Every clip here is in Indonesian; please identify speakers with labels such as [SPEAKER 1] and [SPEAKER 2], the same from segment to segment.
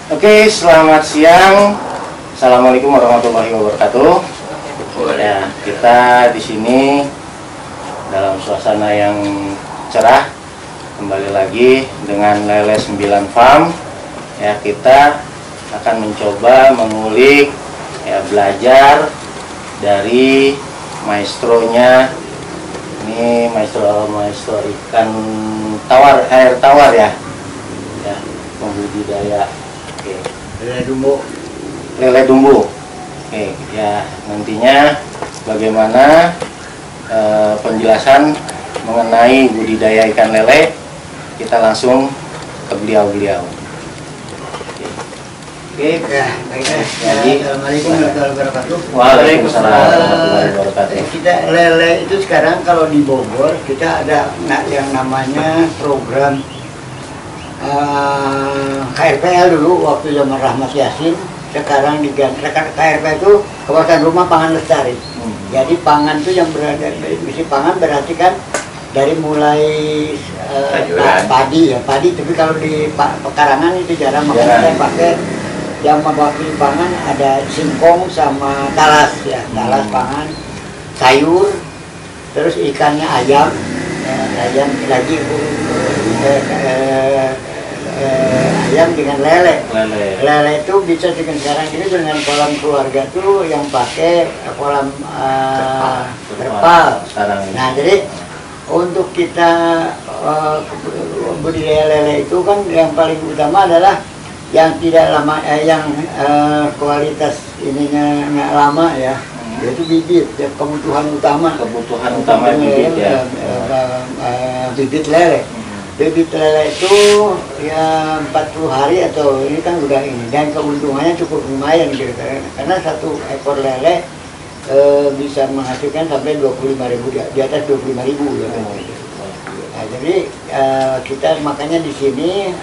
[SPEAKER 1] Oke, selamat siang. Assalamualaikum warahmatullahi wabarakatuh. Ya, kita di sini dalam suasana yang cerah, kembali lagi dengan Lele 9 Farm. Ya, kita akan mencoba mengulik, ya, belajar dari maestronya. Ini maestro ikan tawar, air tawar ya. Ya, pembudidaya. Oke. Lele dumbo. Oke, ya, nantinya bagaimana penjelasan mengenai budidaya ikan lele, kita langsung ke beliau-beliau. Oke.
[SPEAKER 2] Ya, baiklah. Assalamualaikum warahmatullahi wabarakatuh.
[SPEAKER 1] Waalaikumsalam warahmatullahi wabarakatuh.
[SPEAKER 2] Kita lele itu sekarang kalau di Bogor kita ada yang namanya program KRPL dulu waktu zaman Rahmat Yasin. Sekarang diganti KRP itu kawasan rumah pangan lestari. Jadi pangan itu yang berada dari misi pangan berarti kan dari mulai padi ya, padi. Tapi kalau di pekarangan itu jarang, makanya saya pakai yang mewakili pangan ada singkong sama talas ya, talas pangan, sayur, terus ikannya ayam, ayam lagi ayam dengan lele. Lele itu bisa dengan sekarang ini dengan kolam keluarga tuh yang pakai kolam terpal. Nah, jadi untuk kita budidaya lele itu kan yang paling utama adalah yang tidak lama, kualitas ininya nggak lama ya, yaitu bibit. Ya, kebutuhan utama bibit ya. Bibit lele. Bibit lele itu ya 40 hari atau ini kan udah ini, dan keuntungannya cukup lumayan gitu, karena satu ekor lele bisa menghasilkan sampai 25.000, di atas 25.000 ya. Nah, jadi kita makanya di sini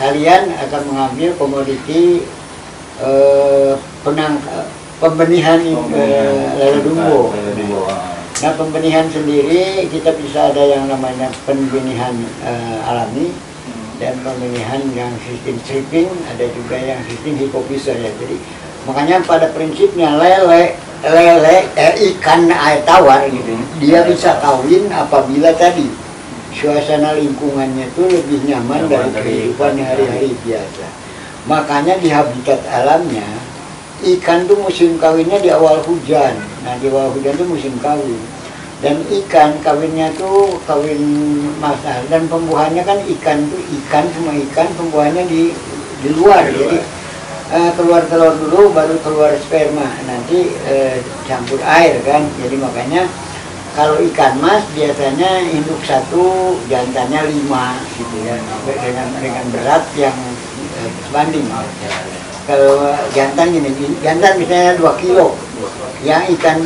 [SPEAKER 2] kalian akan mengambil komoditi pembenihan lele dumbo. Nah, pembenihan sendiri kita bisa ada yang namanya pembenihan alami dan pembenihan yang sistem stripping, ada juga yang sistem hipofisa ya. Jadi makanya pada prinsipnya ikan air tawar gitu, dia bisa kawin apabila tadi suasana lingkungannya itu lebih nyaman dari kehidupan hari-hari biasa. Makanya di habitat alamnya ikan tuh musim kawinnya di awal hujan. Nah, di awal hujan tuh musim kawin. Dan ikan kawinnya tuh kawin masal, dan pembuahannya kan ikan semua ikan pembuahannya di luar. Jadi keluar telur dulu baru keluar sperma. Nanti campur air kan. Jadi makanya kalau ikan mas biasanya induk 1, jantannya 5 gitu ya. Dengan berat yang sebanding. Kalau jantan gini, jantan misalnya 2 kilo, yang ikan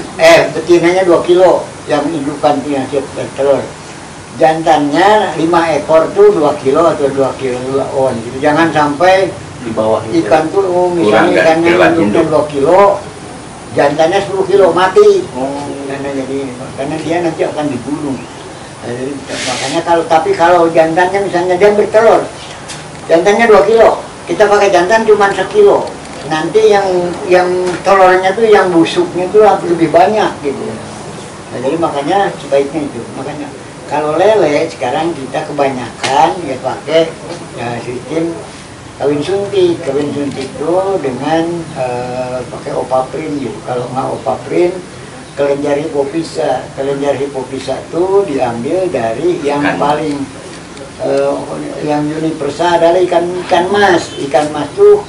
[SPEAKER 2] betinanya 2 kilo, yang indukan yang siap bertelur. Jantannya 5 ekor tuh 2 kilo atau 2 kilo on gitu. Jangan sampai
[SPEAKER 1] di bawah
[SPEAKER 2] ikan tuh misalnya ikannya induknya 2 kilo, jantannya 10 kilo mati. Karena dia nanti akan dibunuh. Jadi, makanya kalau jantannya misalnya dia bertelur, jantannya 2 kilo. Kita pakai jantan cuma 1 kilo. Nanti yang telurnya tuh yang busuknya tuh lebih banyak gitu. Nah, jadi makanya sebaiknya itu. Makanya kalau lele sekarang kita kebanyakan ya pakai sistem kawin suntik. Kawin suntik itu dengan pakai opaprin gitu. Kalau nggak opaprin, kelenjar hipofisa. Kelenjar hipofisa itu diambil dari yang paling yang universal adalah ikan mas. Ikan mas tuh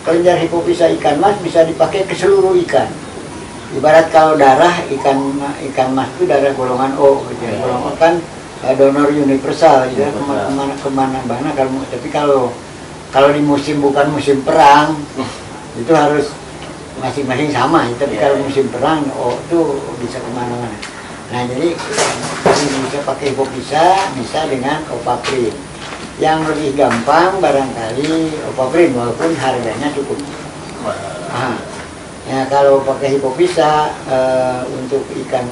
[SPEAKER 2] kelenjar hipofisa ikan mas bisa dipakai ke seluruh ikan. Ibarat kalau darah ikan mas itu darah golongan O. Golongan O kan donor universal, gitu, kemana-mana. Tapi kalau di musim bukan musim perang itu harus masing-masing sama. Tapi kalau musim perang O itu bisa kemana-mana. Nah, jadi bisa pakai hipofisa, bisa dengan opaprin. Yang lebih gampang barangkali opaprin, walaupun harganya cukup. Ya, kalau pakai hipofisa untuk ikan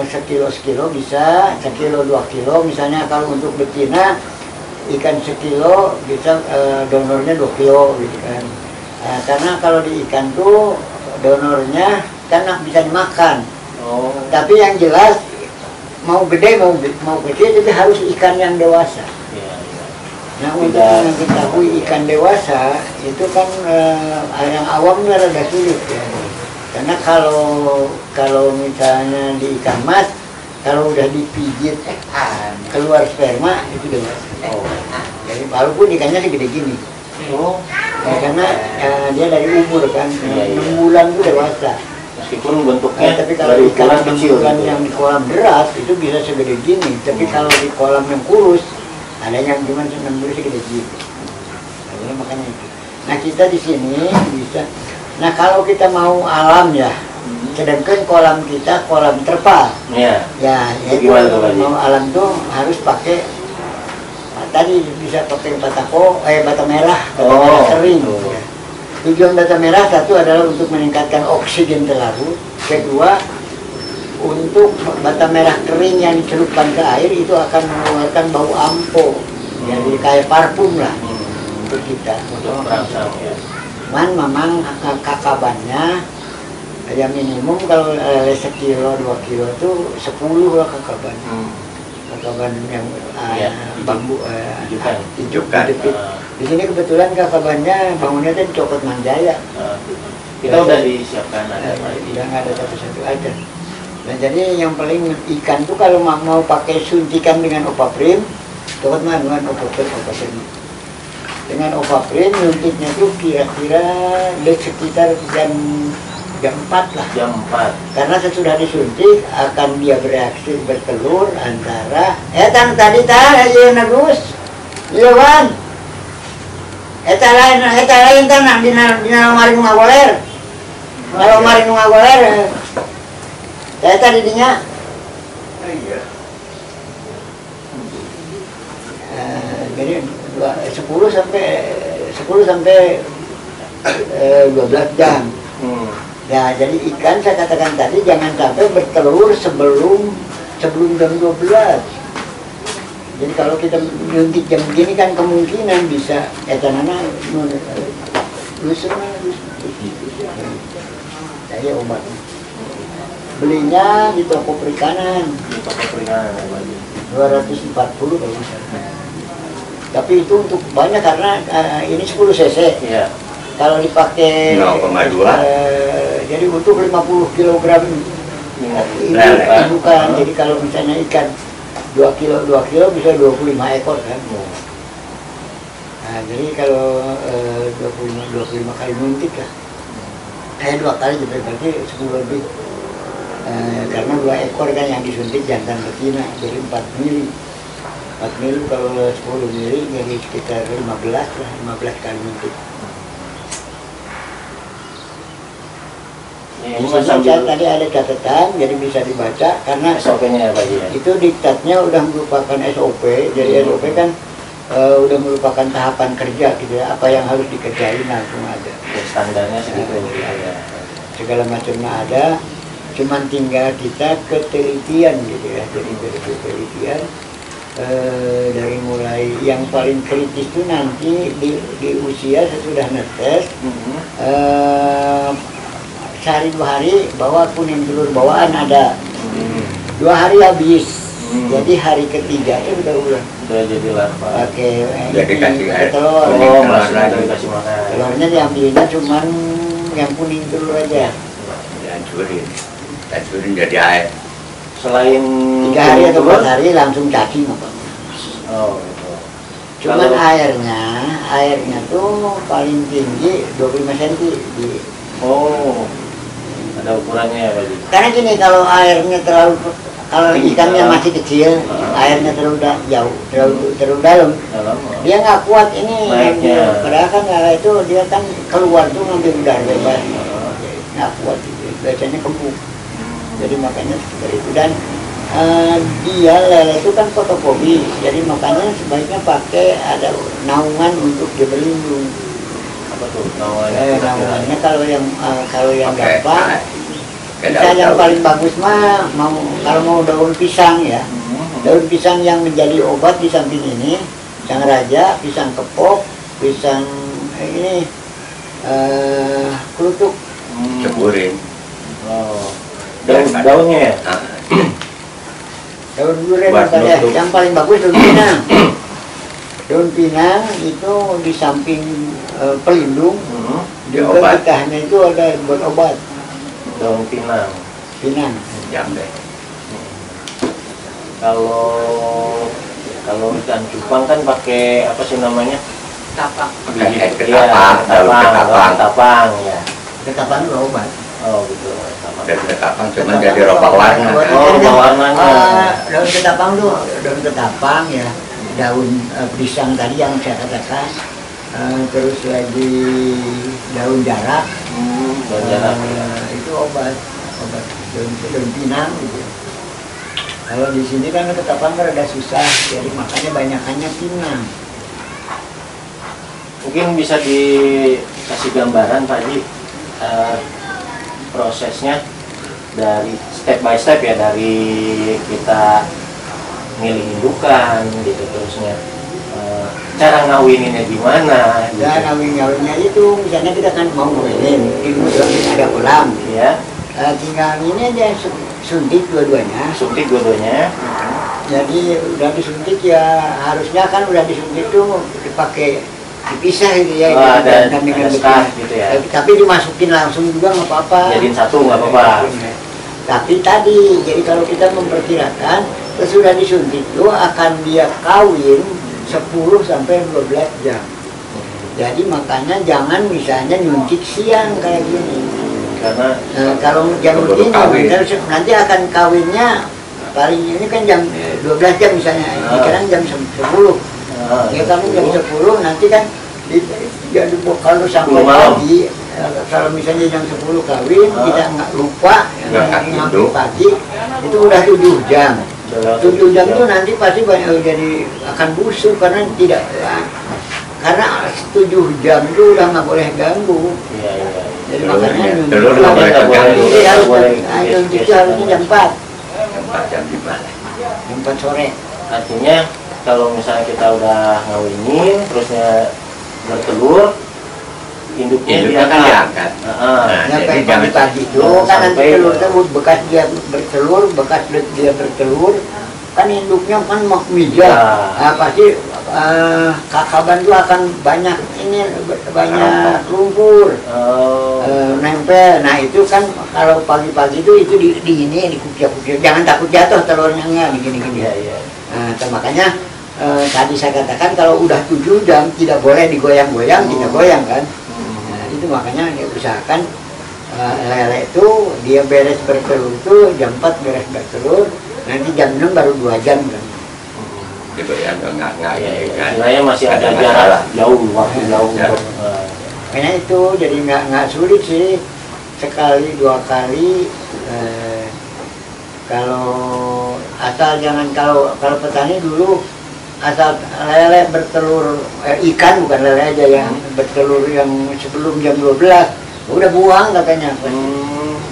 [SPEAKER 2] sekilo bisa, 1 kilo 2 kilo. Misalnya kalau untuk betina ikan sekilo bisa donornya 2 kilo gitu kan. Nah, karena kalau di ikan tuh donornya kan bisa dimakan. Tapi yang jelas mau gede mau kecil tapi harus ikan yang dewasa. Nah, untuk mengetahui ikan dewasa itu kan yang awamnya rada sulit ya. Karena kalau misalnya di ikan mas, kalau udah dipijit keluar sperma itu dewasa. Jadi walaupun ikannya segede gini. Ya, karena dia dari umur kan 6 bulan itu dewasa.
[SPEAKER 1] Meskipun bentuknya
[SPEAKER 2] tapi kalau ikan kecil yang di kolam deras itu bisa segede gini. Tapi kalau di kolam yang kurus ada yang cuma 6 bulan segede gini. Nah, makanya itu. Nah, kita di sini bisa. Nah, kalau kita mau alam ya, sedangkan kolam kita kolam terpal. Ya, itu mau alam tuh harus pakai tadi bisa pakai bata merah, kering. Tujuan bata merah satu adalah untuk meningkatkan oksigen terlarut. Kedua, untuk bata merah kering yang dicelupkan ke air itu akan mengeluarkan bau ampo. Jadi kayak parfum lah untuk kita. Untuk merangsang ya. Memang kakabannya ya minimum kalau sekilo 2 kilo itu 10 lah kakaban. Kakaban yang bambu
[SPEAKER 1] dijukan.
[SPEAKER 2] Di sini kebetulan kakabannya bangunnya itu Cokot Manjaya.
[SPEAKER 1] Kita udah disiapkan ada
[SPEAKER 2] udah ada satu-satu aja. Dan jadi yang paling ikan tuh kalau mau pakai suntikan dengan Opaprim, Cokot dengan Opaprim. Dengan Opaprim nyuntiknya tuh kira-kira sekitar jam 4 lah.
[SPEAKER 1] Jam 4.
[SPEAKER 2] Karena sesudah disuntik akan dia bereaksi bertelur antara tadi aja nagus. Iya kan? Eta lain tanah dina mari nu ngagoler. Kalau mari nu ngagoler eta di dinya. Jadi 10 sampai 12 jam. Ya, jadi ikan saya katakan tadi jangan sampai bertelur sebelum jam 12. Jadi kalau kita nyuntik jam begini kan kemungkinan bisa etanana lusur. Saya obat. Belinya di toko perikanan.
[SPEAKER 1] Di toko perikanan lagi.
[SPEAKER 2] 240 kalau misalnya. Tapi itu untuk banyak karena ini 10 cc. Iya. Kalau dipakai
[SPEAKER 3] 0,2
[SPEAKER 2] jadi untuk 50 kg ini bukan. Jadi kalau misalnya ikan 2 kilo bisa 25 ekor kan. Nah, jadi kalau 25 kali nyuntik lah. 2 kali jadi berarti 10 lebih. Karena 2 ekor kan yang disuntik jantan betina, jadi 4 mili. 4 mili kalau 10 mili jadi sekitar 15 lah, 15 kali nyuntik. Tadi ada catatan, jadi bisa dibaca karena
[SPEAKER 1] SOP-nya apa ya?
[SPEAKER 2] Itu diktatnya udah merupakan SOP, jadi SOP kan udah merupakan tahapan kerja gitu ya, apa yang harus dikerjain langsung ada.
[SPEAKER 1] Standarnya segitu ada.
[SPEAKER 2] Segala macamnya ada, cuman tinggal kita ketelitian gitu ya, jadi dari ketelitian dari mulai yang paling kritis itu nanti di usia sesudah netes. Sehari 2 hari bawa kuning telur bawaan ada 2 hari habis. Jadi hari ketiga itu udah
[SPEAKER 1] jadi larva.
[SPEAKER 2] Oke,
[SPEAKER 3] jadi kasih air
[SPEAKER 2] telur.
[SPEAKER 1] Masih dikasih makan.
[SPEAKER 2] Telurnya diambilnya cuman yang kuning telur aja.
[SPEAKER 3] Hancurin jadi air.
[SPEAKER 1] Selain
[SPEAKER 2] 3 hari atau 4 hari langsung cacing apa?
[SPEAKER 1] Gitu.
[SPEAKER 2] Cuman airnya tuh paling tinggi 25 cm di.
[SPEAKER 1] Ada ukurannya ya Pak Ji?
[SPEAKER 2] Karena gini, kalau airnya kalau ikannya masih kecil, airnya terlalu jauh, terlalu dalam, dia nggak kuat ini. Padahal kan itu dia kan keluar tuh ngambil udara bebas, nggak kuat itu, biasanya kembung. Jadi makanya seperti itu. Dan dia lele itu kan fotokopi, jadi makanya sebaiknya pakai ada naungan untuk dia berlindung. Naungannya kalau yang gampang, kita yang paling bagus mah kalau mau daun pisang ya, daun pisang yang menjadi obat di samping ini pisang raja, pisang kepok, pisang ini kelutuk.
[SPEAKER 3] Ceburin.
[SPEAKER 1] Oh. Daunnya ya?
[SPEAKER 3] Ah,
[SPEAKER 2] Daun durian
[SPEAKER 3] Buat
[SPEAKER 2] pada
[SPEAKER 3] nutup.
[SPEAKER 2] yang paling bagus daun pinang. Daun pinang itu di samping pelindung,
[SPEAKER 3] Dia
[SPEAKER 2] juga
[SPEAKER 3] obat.
[SPEAKER 2] getahnya itu ada buat obat.
[SPEAKER 1] Daun pinang.
[SPEAKER 2] Pinang.
[SPEAKER 3] Jambe.
[SPEAKER 1] Kalau ikan cupang kan pakai apa sih namanya?
[SPEAKER 4] Tapang.
[SPEAKER 3] Pakai
[SPEAKER 1] Iya,
[SPEAKER 3] daun ketapang.
[SPEAKER 1] ketapang ya.
[SPEAKER 2] Ketapang itu obat.
[SPEAKER 1] Oh gitu. Ketapang.
[SPEAKER 3] Dan ketapang cuma jadi robak warna.
[SPEAKER 1] Oh, robak warnanya.
[SPEAKER 2] Daun ketapang tuh, daun ketapang ya, daun pisang tadi yang saya katakan, terus lagi daun jarak,
[SPEAKER 1] Daun jarak. Ya.
[SPEAKER 2] itu obat daun pinang gitu. Kalau di sini kan ketapang rada susah, jadi makanya banyakannya pinang.
[SPEAKER 1] Mungkin bisa dikasih gambaran Pak Haji, prosesnya dari step by step ya, dari kita milih indukan gitu, terusnya cara ngawinnya gimana gitu.
[SPEAKER 2] Dan ngawinnya itu, misalnya kita kan mau ngawinin, di ada kolam,
[SPEAKER 1] Ya,
[SPEAKER 2] tinggal ini aja suntik dua-duanya.
[SPEAKER 1] suntik dua-duanya.
[SPEAKER 2] Jadi udah disuntik ya, harusnya kan udah disuntik tuh dipakai dipisah gitu ya,
[SPEAKER 1] Oh, ada
[SPEAKER 2] dengan
[SPEAKER 1] scarf
[SPEAKER 2] betul.
[SPEAKER 1] gitu ya.
[SPEAKER 2] Tapi dimasukin langsung juga nggak apa-apa.
[SPEAKER 1] Jadiin satu nggak apa-apa.
[SPEAKER 2] Tapi tadi, jadi kalau kita memperkirakan sesudah disuntik itu akan dia kawin 10 sampai 12 jam. Jadi makanya jangan misalnya nyuntik siang kayak gini.
[SPEAKER 1] Karena
[SPEAKER 2] Kalau jam
[SPEAKER 3] Baru
[SPEAKER 2] begini
[SPEAKER 3] kawin.
[SPEAKER 2] nanti akan kawinnya paling ini kan jam 12 jam misalnya, ini kan jam 10. Ya kamu jam 10 nanti kan jadi kalau sampai
[SPEAKER 1] 10 malam.
[SPEAKER 2] pagi, kalau misalnya jam 10 kawin, kita nggak lupa
[SPEAKER 3] Nggak
[SPEAKER 2] sampai
[SPEAKER 3] hidup.
[SPEAKER 2] pagi itu udah 7 jam.
[SPEAKER 1] Udah
[SPEAKER 2] 7 jam itu nanti pasti banyak jadi akan busuk karena tidak karena 7 jam itu udah nggak boleh ganggu.
[SPEAKER 1] iya iya.
[SPEAKER 2] Jadi
[SPEAKER 3] Telurnya.
[SPEAKER 2] makanya
[SPEAKER 3] Telur nggak boleh
[SPEAKER 1] nggak boleh.
[SPEAKER 3] terganggu.
[SPEAKER 2] Jadi harus
[SPEAKER 1] boleh.
[SPEAKER 2] itu harusnya jam 4,
[SPEAKER 3] 4 jam 5.
[SPEAKER 2] jam 4 sore.
[SPEAKER 1] Artinya kalau misalnya kita udah ngawinin, terusnya bertelur, induknya
[SPEAKER 3] Induknya kan diangkat.
[SPEAKER 1] Heeh.
[SPEAKER 3] Nah,
[SPEAKER 2] Ya
[SPEAKER 3] jadi
[SPEAKER 2] kayak
[SPEAKER 3] jangan
[SPEAKER 2] pagi-pagi itu
[SPEAKER 1] jangan
[SPEAKER 2] kan nanti
[SPEAKER 1] sampai-
[SPEAKER 2] telur tersebut bekas dia bertelur, kan induknya kan mau mijak.
[SPEAKER 1] Ya.
[SPEAKER 2] Pasti kakaban itu akan banyak ini banyak lumpur
[SPEAKER 1] Oh.
[SPEAKER 2] nempel. Nah itu kan kalau pagi-pagi itu di ini dikucil-kucil. Jangan takut jatuh telurnya nggak gini-gini.
[SPEAKER 1] Iya iya.
[SPEAKER 2] Makanya tadi saya katakan kalau udah 7 jam tidak boleh digoyang-goyang, tidak goyang kan. Nah, itu makanya ya, usahakan lele itu dia beres bertelur itu jam 4 beres bertelur, nanti jam 6 baru 2 jam kan.
[SPEAKER 3] gitu ya, nggak
[SPEAKER 1] Iya,
[SPEAKER 3] ini
[SPEAKER 1] iya.
[SPEAKER 3] kan.
[SPEAKER 1] Istilahnya masih
[SPEAKER 3] Nggak
[SPEAKER 1] ada
[SPEAKER 3] masalah.
[SPEAKER 1] jarak jauh, waktu jauh
[SPEAKER 3] Ya.
[SPEAKER 1] untuk
[SPEAKER 2] Makanya itu jadi nggak sulit sih, sekali 2 kali. Kalau asal jangan kalau petani dulu asal lele bertelur ikan bukan lele aja yang bertelur yang sebelum jam 12 udah buang katanya.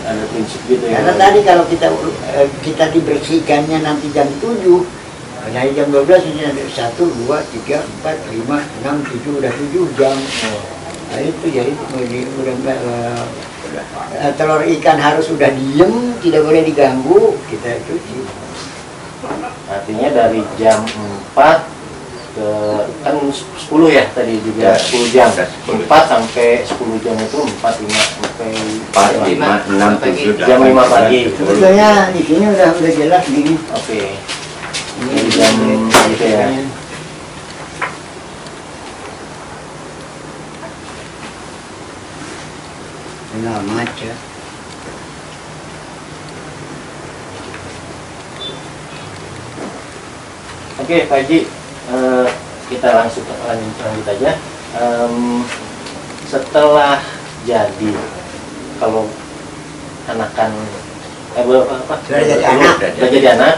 [SPEAKER 1] ada prinsip gitu ya.
[SPEAKER 2] Karena tadi kalau kita dibersihkannya nanti jam 7, dari jam 12 ini ada 1, 2, 3, 4, 5, 6, 7, udah 7 jam. Nah itu jadi udah telur ikan harus udah diem, tidak boleh diganggu, kita cuci.
[SPEAKER 1] Artinya dari jam 4 ke kan 10 ya tadi juga
[SPEAKER 3] Ya,
[SPEAKER 1] 10 jam.
[SPEAKER 3] 10.
[SPEAKER 1] 4 sampai 10 jam itu 4 5 sampai
[SPEAKER 3] 4, 5, 6, 7, 8,
[SPEAKER 1] Jam 5 pagi.
[SPEAKER 3] 10.
[SPEAKER 2] Sebetulnya di sini udah jelas gini.
[SPEAKER 1] Oke.
[SPEAKER 2] Ini
[SPEAKER 1] Jadi jam gitu ya.
[SPEAKER 2] Segala macam.
[SPEAKER 1] Oke, Pak Haji, kita lanjut aja. Setelah jadi, kalau anakan apa?
[SPEAKER 2] Sudah jadi anak.
[SPEAKER 1] Sudah jadi anak,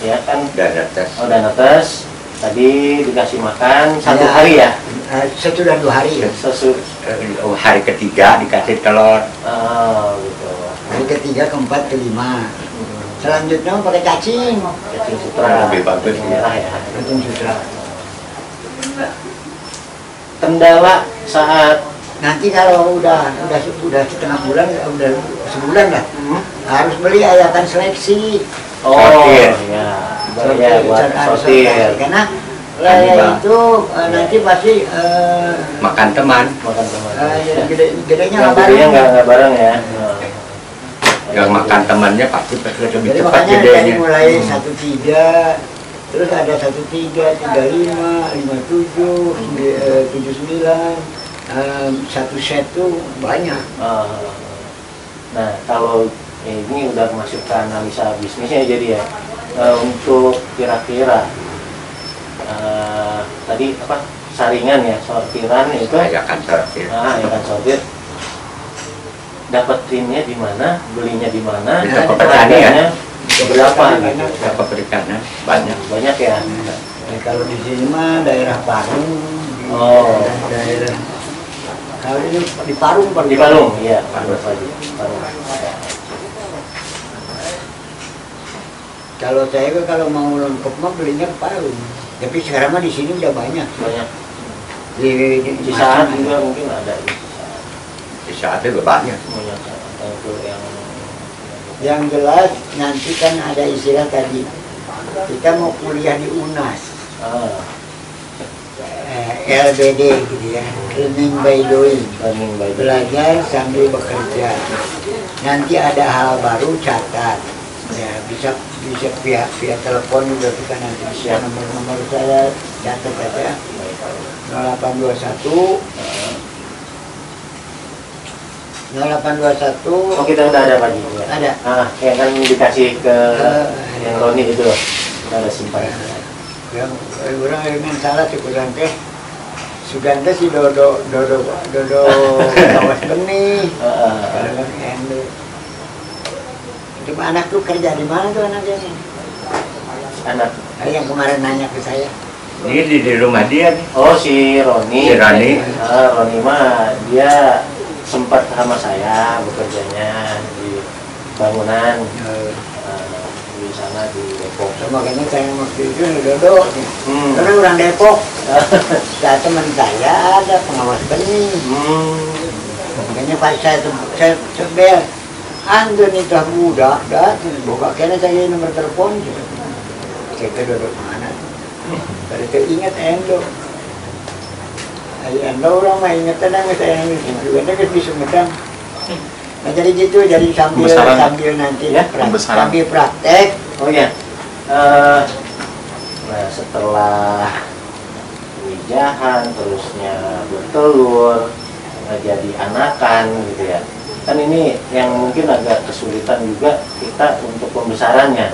[SPEAKER 1] ya kan?
[SPEAKER 3] Dan atas
[SPEAKER 1] Udah netes. Tadi dikasih makan 1
[SPEAKER 2] Ya.
[SPEAKER 1] hari ya.
[SPEAKER 2] Sesudah 2 hari ya.
[SPEAKER 3] hari ketiga dikasih telur.
[SPEAKER 1] Oh, gitu.
[SPEAKER 2] Hari ketiga, keempat, kelima. Selanjutnya pakai cacing.
[SPEAKER 1] Cacing sutra
[SPEAKER 3] Lebih bagus.
[SPEAKER 1] yang merah ya.
[SPEAKER 2] Cacing sutra.
[SPEAKER 1] Kendala saat
[SPEAKER 2] Nanti kalau udah setengah bulan, udah sebulan lah, harus beli ayakan seleksi.
[SPEAKER 3] Sortir.
[SPEAKER 1] ya buat sortir.
[SPEAKER 2] Karena lele itu nanti pasti
[SPEAKER 3] Makan teman.
[SPEAKER 2] gedenya nggak
[SPEAKER 1] Gedenya
[SPEAKER 2] bareng.
[SPEAKER 1] nggak bareng ya.
[SPEAKER 3] Yang makan temannya pasti lebih
[SPEAKER 2] Jadi
[SPEAKER 3] cepat
[SPEAKER 2] makanya dari
[SPEAKER 3] gedenya.
[SPEAKER 2] mulai 13, terus ada 13, 35, 57, 79, satu set tuh banyak.
[SPEAKER 1] Nah, kalau ini udah masuk ke analisa bisnisnya jadi ya, untuk kira-kira tadi apa saringan ya, sortiran itu
[SPEAKER 3] Saya akan sortir.
[SPEAKER 1] ya kan sortir, dapat trimnya di mana, belinya di mana,
[SPEAKER 3] Di toko pertanian.
[SPEAKER 1] berapa gitu.
[SPEAKER 3] Berapa perikanan? Banyak.
[SPEAKER 1] Banyak ya.
[SPEAKER 2] Kalau di sini mah daerah Parung, daerah kalau ini di Parung,
[SPEAKER 1] Di Palung, iya, Parung.
[SPEAKER 2] Kalau saya kan kalau mau lengkap mah belinya ke Parung. Tapi sekarang mah di sini udah banyak.
[SPEAKER 1] Banyak.
[SPEAKER 2] Di
[SPEAKER 1] Saat
[SPEAKER 2] Masang
[SPEAKER 1] juga
[SPEAKER 2] ada.
[SPEAKER 1] mungkin ada
[SPEAKER 3] Di saat itu banyak.
[SPEAKER 1] banyak itu yang
[SPEAKER 2] Yang jelas nanti kan ada istilah tadi kita mau kuliah di UNAS, LBD gitu ya, learning by doing,
[SPEAKER 1] learning by doing.
[SPEAKER 2] belajar sambil bekerja. Nanti ada hal baru catat. Ya bisa via telepon juga kita nanti bisa nomor saya catat aja 0821 0821.
[SPEAKER 1] Oh, kita udah ada Pak Ji? Ya?
[SPEAKER 2] Ada.
[SPEAKER 1] Yang kan dikasih ke yang Roni itu loh. Kita ada simpan.
[SPEAKER 2] Yang orang yang salah kurang teh sudah teh si Dodo kawas benih. Kadang endo. Itu anak tuh kerja di mana tuh anaknya?
[SPEAKER 1] Anak.
[SPEAKER 2] Yang kemarin nanya ke saya.
[SPEAKER 3] Ini di rumah dia nih.
[SPEAKER 1] Oh, si Roni.
[SPEAKER 3] Si Roni.
[SPEAKER 1] Roni mah dia sempat sama saya bekerjanya di bangunan di sana di Depok.
[SPEAKER 2] Makanya saya waktu itu Dodo. Karena orang Depok. Saya teman saya ada pengawas benih. Makanya pas saya sebel. Anda nikah muda, buka kena saya nomor telepon. Saya ke Dodo mana? Baru teringat Endo. Endo orang mah ingat tenang saya juga kan di Sumedang. Nah jadi gitu, jadi sambil nanti
[SPEAKER 1] ya,
[SPEAKER 2] sambil praktek.
[SPEAKER 1] Oh ya. Nah setelah wijahan terusnya bertelur jadi anakan gitu ya. Kan ini yang mungkin agak kesulitan juga kita untuk pembesarannya.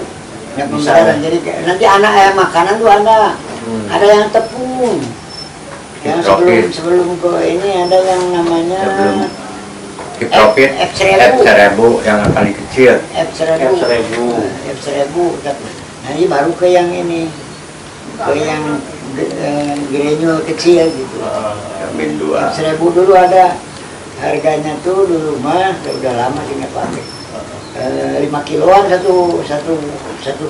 [SPEAKER 2] Ya, pembesaran. Jadi nanti anak makanan tuh ada yang tepung. Yang sebelum ke ini ada yang namanya
[SPEAKER 3] Kiprofit F1000 yang paling kecil.
[SPEAKER 2] F1000. Nah ini baru ke yang ini, ke yang granul kecil gitu.
[SPEAKER 3] Min 2.
[SPEAKER 2] F1000 dulu ada. Harganya tuh dulu mah udah lama sih nggak pakai. 5 kiloan satu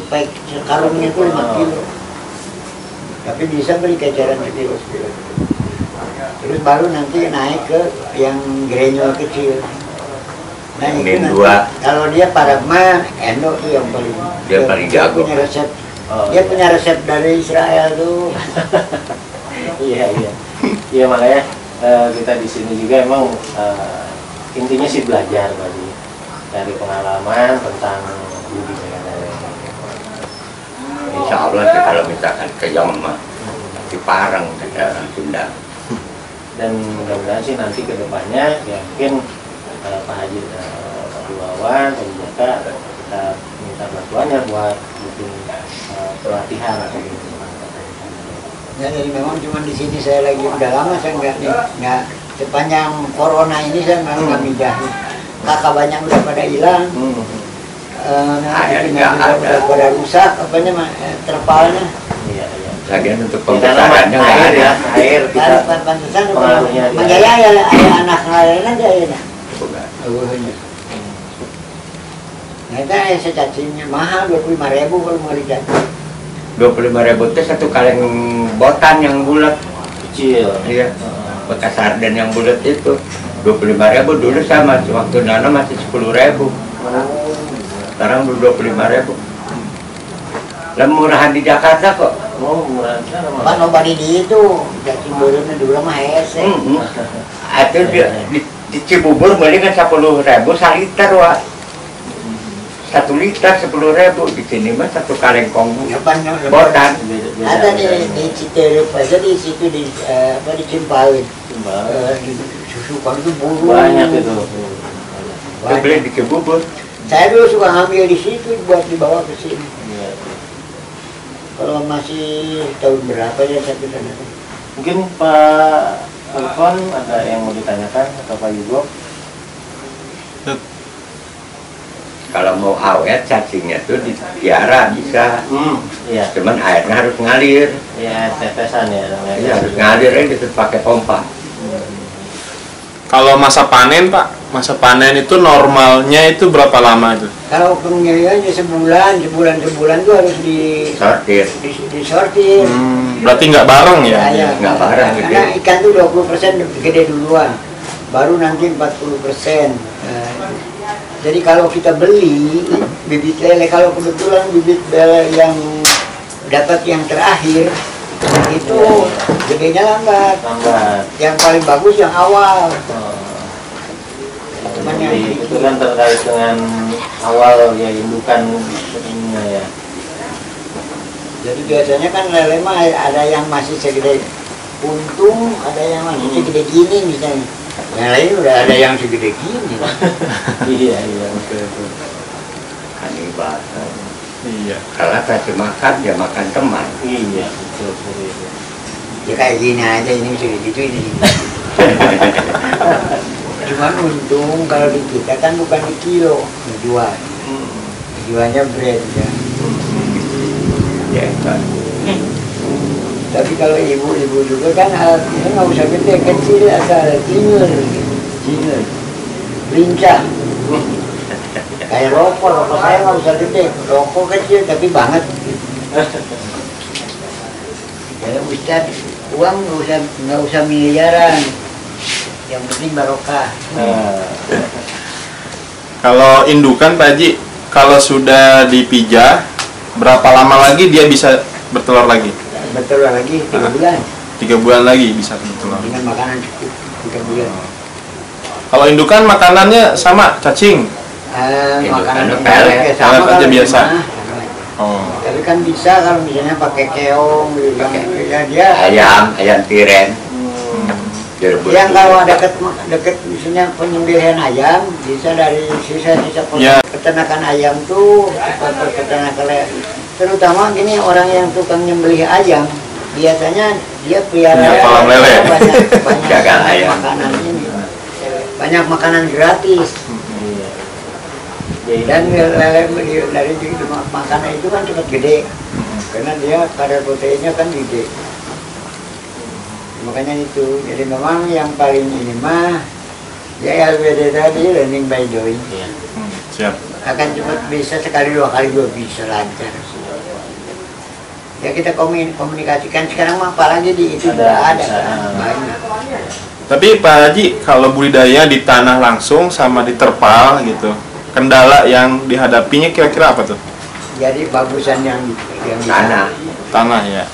[SPEAKER 2] pack karungnya itu 5 kilo. Tapi bisa beli keceran sekilo. Terus baru nanti naik ke yang granul kecil. Nah itu nanti, kalau dia Paragma, Endo tuh yang paling
[SPEAKER 3] jago.
[SPEAKER 2] Punya resep. Dia punya resep dari Israel tuh.
[SPEAKER 1] Iya makanya kita di sini juga emang intinya sih belajar tadi dari pengalaman tentang budidaya.
[SPEAKER 3] Insya Allah sih kalau misalkan ke Yama di Parang ke daerah Sunda.
[SPEAKER 1] Dan mudah-mudahan sih nanti ke depannya ya mungkin Pak Haji Pak Wawan, Pak Jaka kita minta bantuannya buat bikin pelatihan atau gitu.
[SPEAKER 2] Ya jadi memang cuma di sini saya lagi udah lama saya nggak sepanjang corona ini saya memang nggak mijahin. Kakak banyak udah pada hilang. Udah pada rusak apanya terpalnya.
[SPEAKER 1] Iya.
[SPEAKER 3] Lagian untuk pembesarannya nggak ada.
[SPEAKER 1] Ya, air kita
[SPEAKER 2] pantesan
[SPEAKER 1] pengaruhnya di
[SPEAKER 2] Manjaya ada anak lain aja ya. Nah itu saya cacingnya mahal 25.000 kalau mau dicat.
[SPEAKER 3] 25.000 itu satu kaleng botan yang bulat.
[SPEAKER 1] kecil.
[SPEAKER 3] Iya. Bekas sarden yang bulat itu 25.000 dulu sama waktu nanam masih 10.000. Sekarang udah 25.000. Lah murahan di Jakarta kok.
[SPEAKER 1] Oh, murah sana mah.
[SPEAKER 2] Pak nobody di itu, jadi turunnya dulu mah hese.
[SPEAKER 3] Atau di Cibubur beli kan 10.000 saliter wah. 1 liter 10.000, di sini mah 1 kalengkong botan.
[SPEAKER 2] Ada di Citerup aja di situ di apa di Cimpaui. Susu kan itu buru.
[SPEAKER 1] Banyak itu.
[SPEAKER 3] Saya beli di Cibubur.
[SPEAKER 2] Saya dulu suka ngambil di situ buat dibawa ke sini.
[SPEAKER 1] Iya.
[SPEAKER 2] Kalau masih tahun berapa ya saya ke sana.
[SPEAKER 1] Mungkin Pak Alfon ada yang mau ditanyakan atau Pak Yugo?
[SPEAKER 3] Kalau mau awet cacingnya tuh dipiara bisa.
[SPEAKER 1] Iya.
[SPEAKER 3] Cuman airnya harus ngalir.
[SPEAKER 1] Ya, tetesan ya namanya.
[SPEAKER 3] Iya, harus ngalir gitu pakai pompa.
[SPEAKER 4] Kalau masa panen Pak, masa panen itu normalnya itu berapa lama itu?
[SPEAKER 2] Kalau penggilirannya sebulan tuh harus
[SPEAKER 3] Sortir.
[SPEAKER 2] disortir.
[SPEAKER 4] Berarti nggak bareng ya?
[SPEAKER 2] Ya,
[SPEAKER 3] nggak bareng gitu.
[SPEAKER 2] Karena ikan tuh 20% gede duluan, baru nanti 40%. Jadi kalau kita beli bibit lele, kalau kebetulan bibit lele yang dapat yang terakhir itu gedenya lambat. Yang paling bagus yang awal.
[SPEAKER 1] Jadi itu kan terkait dengan awal ya indukan ininya ya.
[SPEAKER 2] Jadi biasanya kan lele mah ada yang masih segede untung, ada yang masih segede gini misalnya. Yang lain udah ada yang segede gini.
[SPEAKER 1] Iya betul.
[SPEAKER 3] Kanibal.
[SPEAKER 4] Iya.
[SPEAKER 3] Kalau kasih makan ya makan teman.
[SPEAKER 1] Iya betul.
[SPEAKER 2] Ya kayak gini aja ini bisa gitu ini. Cuman untung kalau di kita kan bukan di kilo dijual. Jualnya bread ya.
[SPEAKER 3] Ya kan.
[SPEAKER 2] Tapi kalau ibu-ibu juga kan alatnya nggak usah gede, kecil asal cinger, lincah. Kayak rokok saya nggak usah gede, rokok kecil tapi banget. Ya Ustaz, uang nggak usah miliaran, yang penting barokah.
[SPEAKER 4] Kalau indukan Pak Haji, kalau sudah dipijah, berapa lama lagi dia bisa bertelur lagi?
[SPEAKER 2] Bertelur lagi 3 bulan.
[SPEAKER 4] 3 bulan lagi bisa bertelur.
[SPEAKER 2] Dengan makanan cukup 3 bulan.
[SPEAKER 4] Kalau indukan makanannya sama cacing.
[SPEAKER 2] Makanan
[SPEAKER 3] pelet
[SPEAKER 2] sama
[SPEAKER 4] aja
[SPEAKER 2] kalau
[SPEAKER 4] biasa.
[SPEAKER 2] di rumah.
[SPEAKER 4] Oh.
[SPEAKER 2] Tapi kan bisa kalau misalnya pakai keong, gitu kan. Ya dia
[SPEAKER 3] Ayam tiren.
[SPEAKER 2] yang kalau deket misalnya penyembelihan ayam bisa dari sisa-sisa
[SPEAKER 4] Ya.
[SPEAKER 2] peternakan ayam tuh peternakan terutama gini orang yang tukang nyembelih ayam biasanya dia pelihara
[SPEAKER 4] Ya, kolam lele.
[SPEAKER 2] banyak
[SPEAKER 3] Jaga ayam.
[SPEAKER 2] makanan ini banyak makanan gratis dan lele dari makanan itu kan cepat gede karena dia kadar proteinnya kan gede. Makanya itu, jadi memang yang paling ini mah ya LBD tadi, learning by doing.
[SPEAKER 4] Siap.
[SPEAKER 2] Akan cepat bisa sekali 2 kali juga bisa lancar. Ya kita komunikasikan sekarang mah apalagi di itu sudah ada kan banyak.
[SPEAKER 4] Tapi Pak Haji, kalau budidaya di tanah langsung sama di terpal gitu, kendala yang dihadapinya kira-kira apa tuh?
[SPEAKER 2] Jadi bagusan yang
[SPEAKER 3] Tanah.
[SPEAKER 4] Tanah ya.